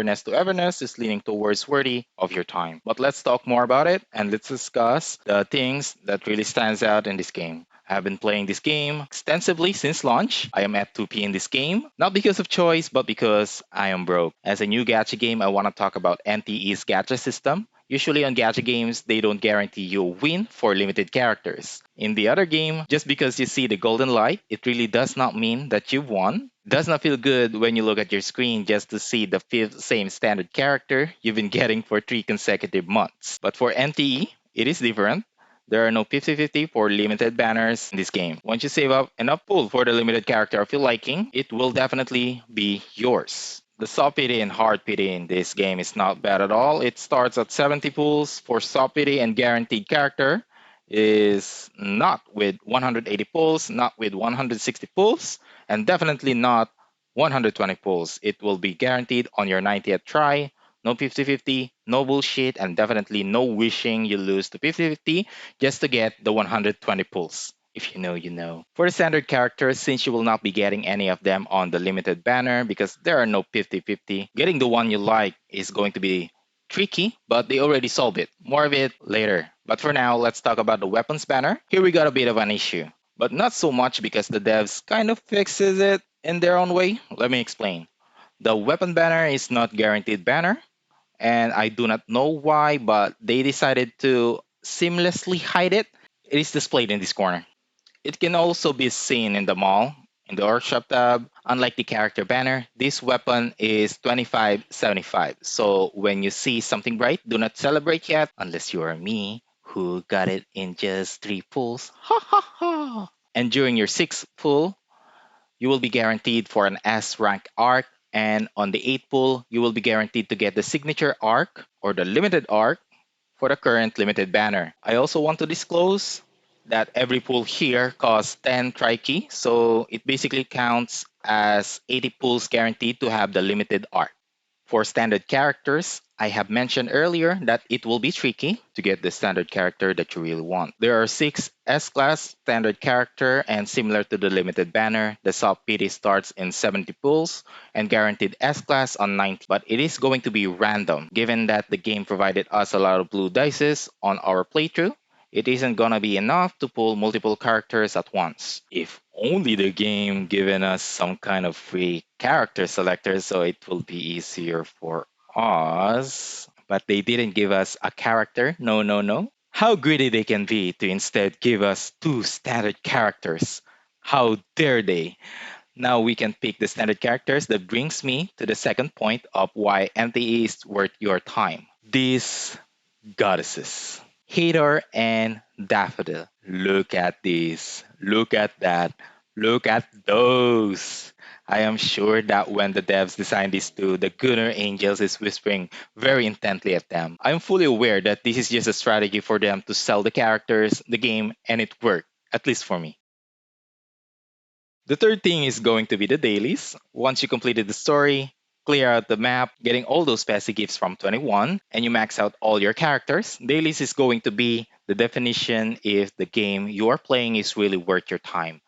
Neverness to Everness is leaning towards worthy of your time. But let's talk more about it and let's discuss the things that really stands out in this game. I have been playing this game extensively since launch. I am at 2P in this game, not because of choice, but because I am broke. As a new gacha game, I want to talk about NTE's gacha system. Usually on gacha games, they don't guarantee you a win for limited characters. In the other game, just because you see the golden light, it really does not mean that you've won. Does not feel good when you look at your screen just to see the fifth same standard character you've been getting for 3 consecutive months. But for NTE, it is different. There are no 50-50 for limited banners in this game. Once you save up enough pool for the limited character of your liking, it will definitely be yours. The soft pity and hard pity in this game is not bad at all. It starts at 70 pools for soft pity and guaranteed character is not with 180 pulls, not with 160 pulls, and definitely not 120 pulls. It will be guaranteed on your 90th try. No 50-50, no bullshit, and definitely no wishing you lose to 50-50 just to get the 120 pulls. If you know, you know. For the standard characters, since you will not be getting any of them on the limited banner because there are no 50-50, getting the one you like is going to be tricky, but they already solved it. More of it later. But for now, let's talk about the weapons banner. Here we got a bit of an issue, but not so much because the devs kind of fixes it in their own way. Let me explain. The weapon banner is not guaranteed banner, and I do not know why, but they decided to seamlessly hide it. It is displayed in this corner. It can also be seen in the mall, in the workshop tab. Unlike the character banner, this weapon is 2575. So when you see something bright, do not celebrate yet, unless you are me, who got it in just 3 pulls. Ha ha ha! And during your 6th pull, you will be guaranteed for an S rank arc. And on the 8th pull, you will be guaranteed to get the signature arc or the limited arc for the current limited banner. I also want to disclose that every pool here costs 10 tri-key, so it basically counts as 80 pools guaranteed to have the limited arc. For standard characters, I have mentioned earlier that it will be tricky to get the standard character that you really want. There are 6 S-class standard character, and similar to the limited banner, the soft PD starts in 70 pools and guaranteed S-class on 90, but it is going to be random. Given that the game provided us a lot of blue dices on our playthrough, it isn't gonna be enough to pull multiple characters at once. If only the game given us some kind of free character selector so it will be easier for us. But they didn't give us a character. No, no, no. How greedy they can be to instead give us 2 standard characters. How dare they? Now we can pick the standard characters. That brings me to the second point of why NTE is worth your time. These goddesses. Hathor and Daffodil. Look at these. Look at that. Look at those. I am sure that when the devs designed these two, the Gunner Angels is whispering very intently at them. I'm fully aware that this is just a strategy for them to sell the characters, the game, and it worked, at least for me. The third thing is going to be the dailies. Once you completed the story, clear out the map, getting all those fancy gifts from 21, and you max out all your characters, dailies is going to be the definition if the game you are playing is really worth your time.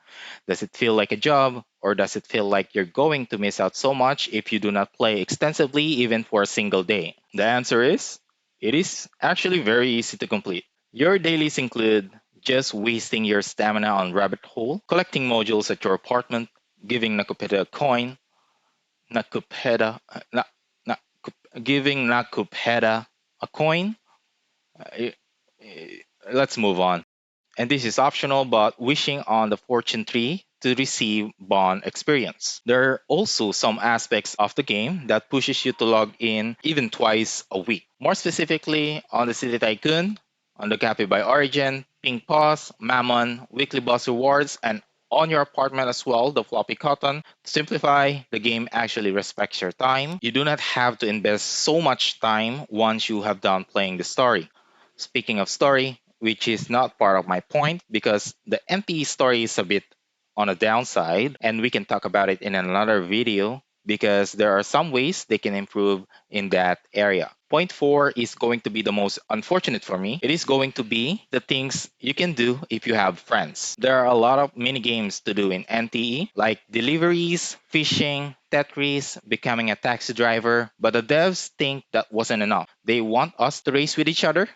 Does it feel like a job, or does it feel like you're going to miss out so much if you do not play extensively even for a single day? The answer is, it is actually very easy to complete. Your dailies include just wasting your stamina on rabbit hole, collecting modules at your apartment, giving Nakupeda a coin, Nakupeda, na, na, giving Nakupeda a coin. Let's move on. And this is optional, but wishing on the fortune tree to receive bond experience. There are also some aspects of the game that pushes you to log in even twice a week. More specifically, on the City Tycoon, on the Copy by Origin, Pink Paws, Mammon, weekly boss rewards, and on your apartment as well, the Floppy Cotton. To simplify, the game actually respects your time. You do not have to invest so much time once you have done playing the story. Speaking of story, which is not part of my point because the NTE story is a bit on a downside, and we can talk about it in another video because there are some ways they can improve in that area. Point 4 is going to be the most unfortunate for me. It is going to be the things you can do if you have friends. There are a lot of mini games to do in NTE, like deliveries, fishing, Tetris, becoming a taxi driver, but the devs think that wasn't enough. They want us to race with each other,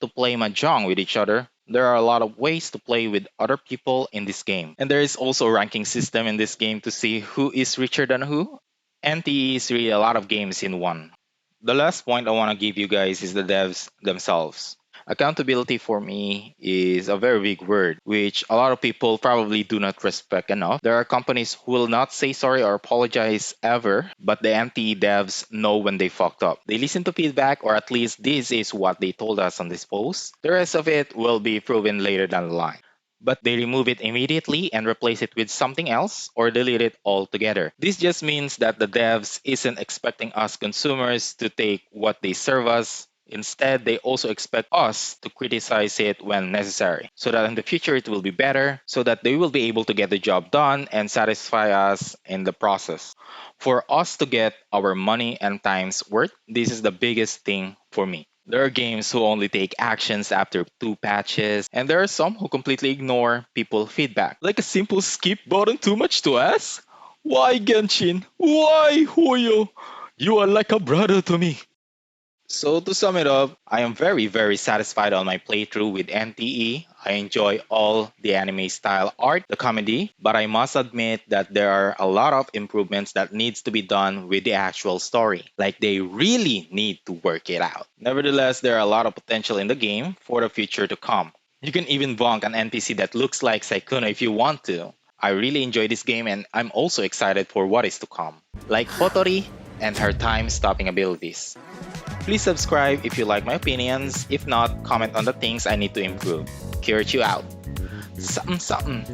to play mahjong with each other. There are a lot of ways to play with other people in this game. And there is also a ranking system in this game to see who is richer than who. NTE is really a lot of games in one. The last point I want to give you guys is the devs themselves. Accountability for me is a very big word, which a lot of people probably do not respect enough. There are companies who will not say sorry or apologize ever, but the NTE devs know when they fucked up. They listen to feedback, or at least this is what they told us on this post. The rest of it will be proven later down the line, but they remove it immediately and replace it with something else or delete it altogether. This just means that the devs isn't expecting us consumers to take what they serve us. Instead, they also expect us to criticize it when necessary, so that in the future it will be better, so that they will be able to get the job done and satisfy us in the process. For us to get our money and time's worth, this is the biggest thing for me. There are games who only take actions after 2 patches, and there are some who completely ignore people feedback. Like a simple skip button, too much to ask? Why Genshin? Why Huyo? You are like a brother to me. So to sum it up, I am very satisfied on my playthrough with NTE. I enjoy all the anime style art, the comedy, but I must admit that there are a lot of improvements that needs to be done with the actual story. Like they really need to work it out. Nevertheless, there are a lot of potential in the game for the future to come. You can even bonk an NPC that looks like 𝗖cie𝗽𝘆𝗵𝗵 if you want to. I really enjoy this game and I'm also excited for what is to come. Like Hotori and her time-stopping abilities. Please subscribe if you like my opinions. If not, comment on the things I need to improve. Kirich you out. Something something.